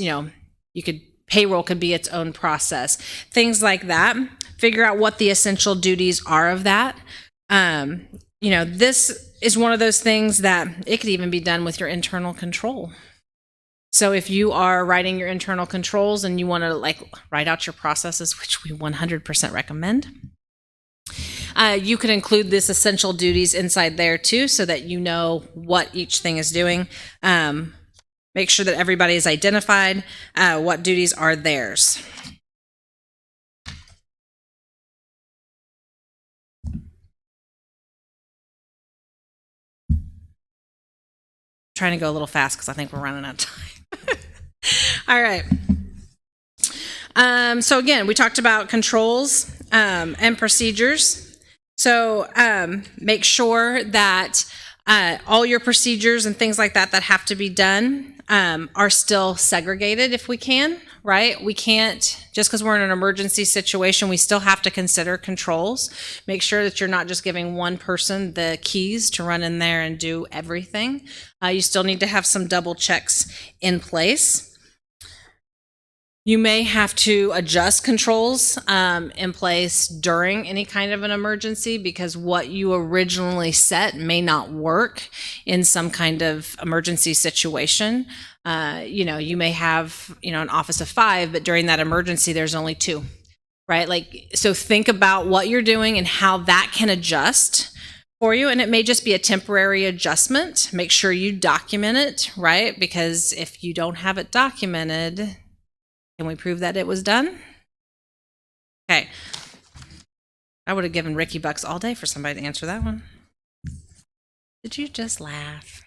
payroll could be its own process. Things like that. Figure out what the essential duties are of that. This is one of those things that it could even be done with your internal control. So if you are writing your internal controls and you want to write out your processes, which we 100% recommend, you could include this essential duties inside there too, so that you know what each thing is doing. Make sure that everybody is identified, what duties are theirs. Trying to go a little fast because I think we're running out of time. All right. So again, we talked about controls and procedures. So make sure that all your procedures and things like that that have to be done are still segregated if we can, right? We can't, just because we're in an emergency situation, we still have to consider controls. Make sure that you're not just giving one person the keys to run in there and do everything. You still need to have some double checks in place. You may have to adjust controls in place during any kind of an emergency because what you originally set may not work in some kind of emergency situation. You may have, an office of 5, but during that emergency, there's only 2, right? So think about what you're doing and how that can adjust for you. And it may just be a temporary adjustment. Make sure you document it, right? Because if you don't have it documented, can we prove that it was done? Okay. I would have given Ricky bucks all day for somebody to answer that one. Did you just laugh?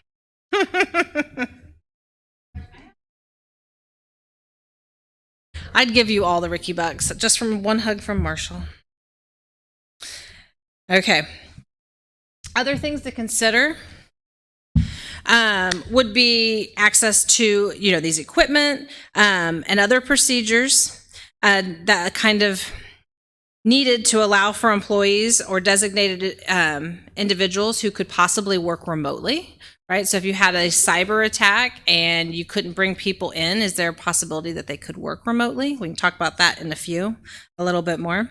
I'd give you all the Ricky bucks just from one hug from Marshall. Okay. Other things to consider would be access to, these equipment and other procedures that kind of needed to allow for employees or designated individuals who could possibly work remotely, right? So if you had a cyber attack and you couldn't bring people in, is there a possibility that they could work remotely? We can talk about that in a little bit more.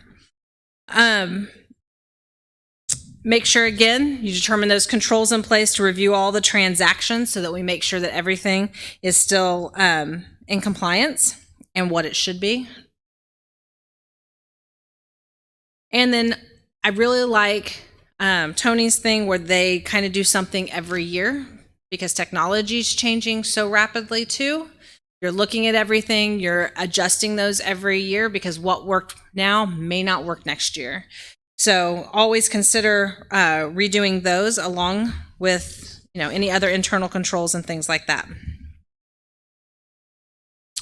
Make sure, again, you determine those controls in place to review all the transactions so that we make sure that everything is still in compliance and what it should be. And then I really like Tony's thing where they kind of do something every year because technology is changing so rapidly too. You're looking at everything, you're adjusting those every year because what worked now may not work next year. So always consider redoing those along with, any other internal controls and things like that.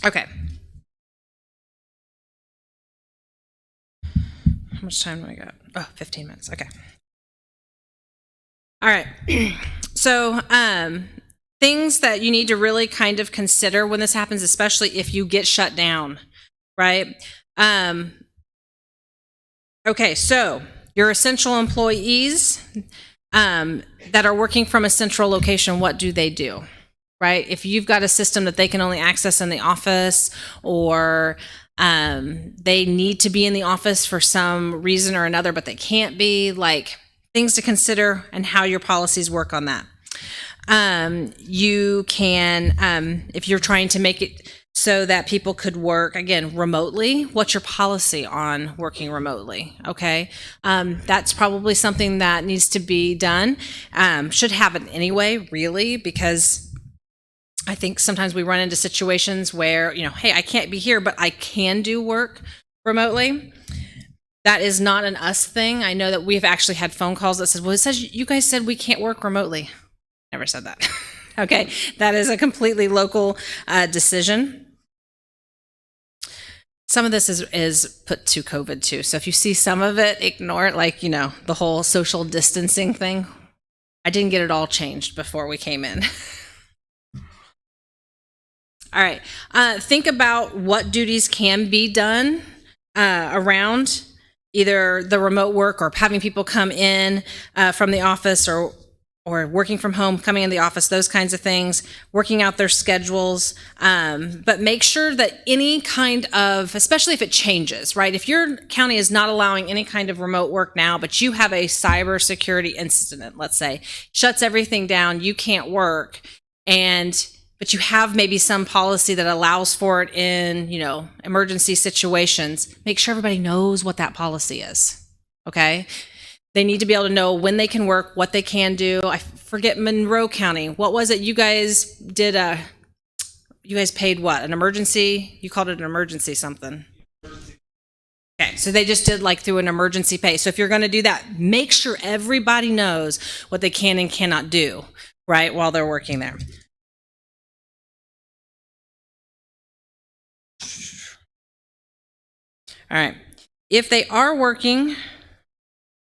Okay. How much time do I got? Oh, 15 minutes. Okay. All right. So things that you need to really kind of consider when this happens, especially if you get shut down, right? Okay, so your essential employees that are working from a central location, what do they do, right? If you've got a system that they can only access in the office or they need to be in the office for some reason or another, but they can't be, things to consider and how your policies work on that. You can, if you're trying to make it so that people could work, again, remotely, what's your policy on working remotely, okay? That's probably something that needs to be done. Should happen anyway, really, because I think sometimes we run into situations where, hey, I can't be here, but I can do work remotely. That is not an us thing. I know that we've actually had phone calls that says, well, it says you guys said we can't work remotely. Never said that. Okay, that is a completely local decision. Some of this is put to COVID too. So if you see some of it, ignore it, the whole social distancing thing. I didn't get it all changed before we came in. All right, think about what duties can be done around either the remote work or having people come in from the office or working from home, coming in the office, those kinds of things, working out their schedules. But make sure that any kind of, especially if it changes, right? If your county is not allowing any kind of remote work now, but you have a cybersecurity incident, let's say, shuts everything down, you can't work, but you have maybe some policy that allows for it in, emergency situations, make sure everybody knows what that policy is, okay? They need to be able to know when they can work, what they can do. I forget Monroe County. What was it you guys did? You guys paid what? An emergency? You called it an emergency something. Okay, so they just did through an emergency pay. So if you're going to do that, make sure everybody knows what they can and cannot do, right, while they're working there. All right. If they are working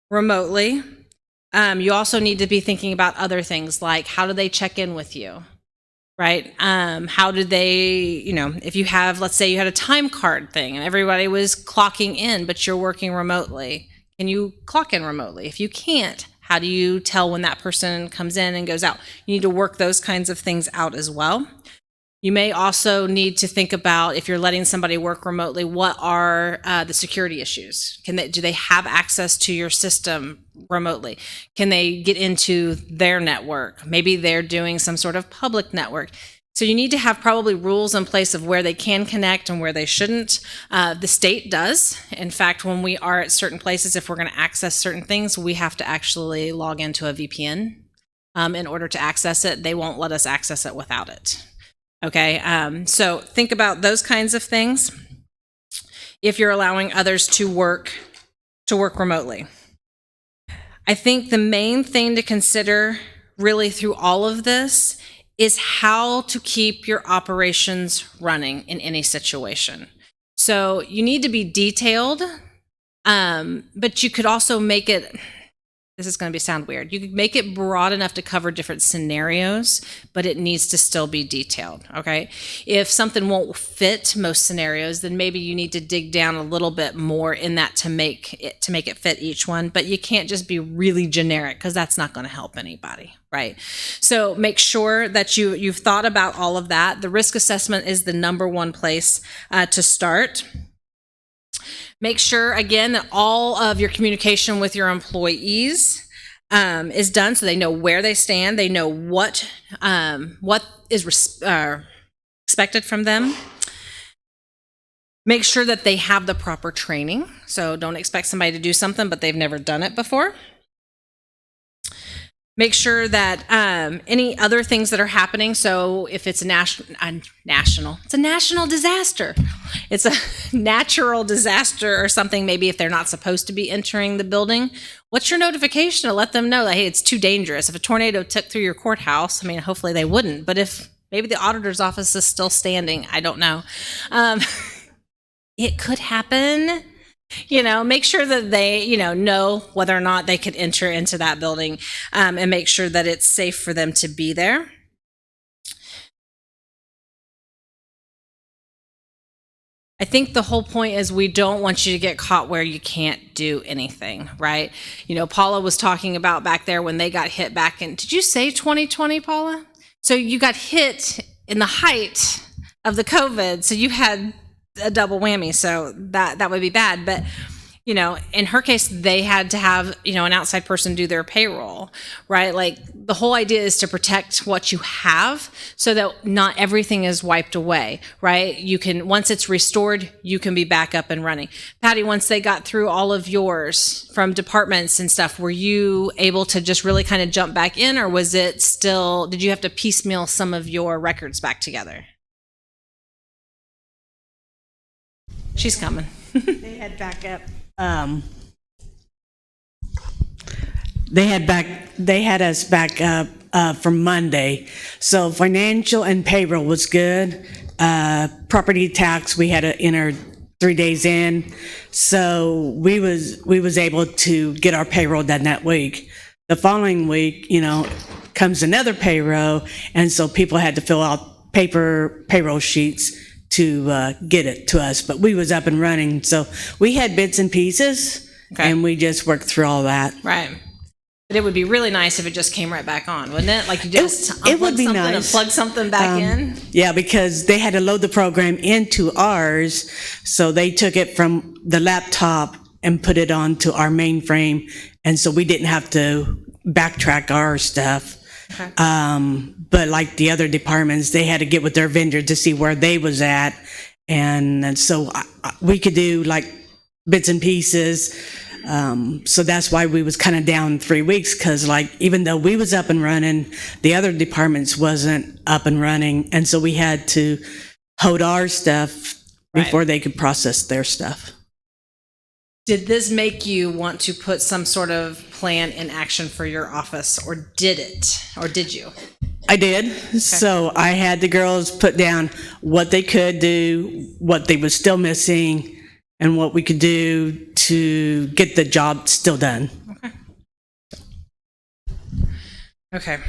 remotely, you also need to be thinking about other things like how do they check in with you, right? How do they, if you have, let's say you had a time card thing and everybody was clocking in, but you're working remotely, can you clock in remotely? If you can't, how do you tell when that person comes in and goes out? You need to work those kinds of things out as well. You may also need to think about, if you're letting somebody work remotely, what are the security issues? Do they have access to your system remotely? Can they get into their network? Maybe they're doing some sort of public network. So you need to have probably rules in place of where they can connect and where they shouldn't. The state does. In fact, when we are at certain places, if we're going to access certain things, we have to actually log into a VPN in order to access it. They won't let us access it without it. Okay, so think about those kinds of things if you're allowing others to work remotely. I think the main thing to consider really through all of this is how to keep your operations running in any situation. So you need to be detailed, but you could also make it, this is going to sound weird, you could make it broad enough to cover different scenarios, but it needs to still be detailed, okay? If something won't fit most scenarios, then maybe you need to dig down a little bit more in that to make it fit each one, but you can't just be really generic because that's not going to help anybody, right? So make sure that you've thought about all of that. The risk assessment is the number one place to start. Make sure, again, that all of your communication with your employees is done so they know where they stand, they know what is expected from them. Make sure that they have the proper training. So don't expect somebody to do something, but they've never done it before. Make sure that any other things that are happening, so if it's it's a national disaster. It's a natural disaster or something, maybe if they're not supposed to be entering the building, what's your notification to let them know that, hey, it's too dangerous? If a tornado took through your courthouse, I mean, hopefully they wouldn't, but if maybe the auditor's office is still standing, I don't know. It could happen. Make sure that they, know whether or not they could enter into that building and make sure that it's safe for them to be there. I think the whole point is we don't want you to get caught where you can't do anything, right? Paula was talking about back there when they got hit back in, did you say 2020, Paula? So you got hit in the height of the COVID, so you had a double whammy, so that would be bad. But in her case, they had to have an outside person do their payroll, right? Like the whole idea is to protect what you have so that not everything is wiped away, right? You can, once it's restored, you can be back up and running. Patty, once they got through all of yours from departments and stuff, were you able to just really kind of jump back in, or was it still, did you have to piecemeal some of your records back together? She's coming. They had backup. They had us back up from Monday. So financial and payroll was good. Property tax, we had to enter 3 days in. So we was able to get our payroll done that week. The following week, comes another payroll, and so people had to fill out paper payroll sheets to get it to us, but we was up and running. So we had bits and pieces, and we just worked through all that. Right. But it would be really nice if it just came right back on, wouldn't it? Like you just it would be something nice. and plug something back in. Yeah, because they had to load the program into ours, so they took it from the laptop and put it onto our mainframe, and so we didn't have to backtrack our stuff. Okay. But like the other departments, they had to get with their vendor to see where they was at. And so we could do like bits and pieces. So that's why we was kind of down 3 weeks, because like, even though we was up and running, the other departments wasn't up and running. And so we had to hold our stuff before they could process their stuff. Did this make you want to put some sort of plan in action for your office, or did you? I did. Okay. So I had the girls put down what they could do, what they was still missing, and what we could do to get the job still done. Okay.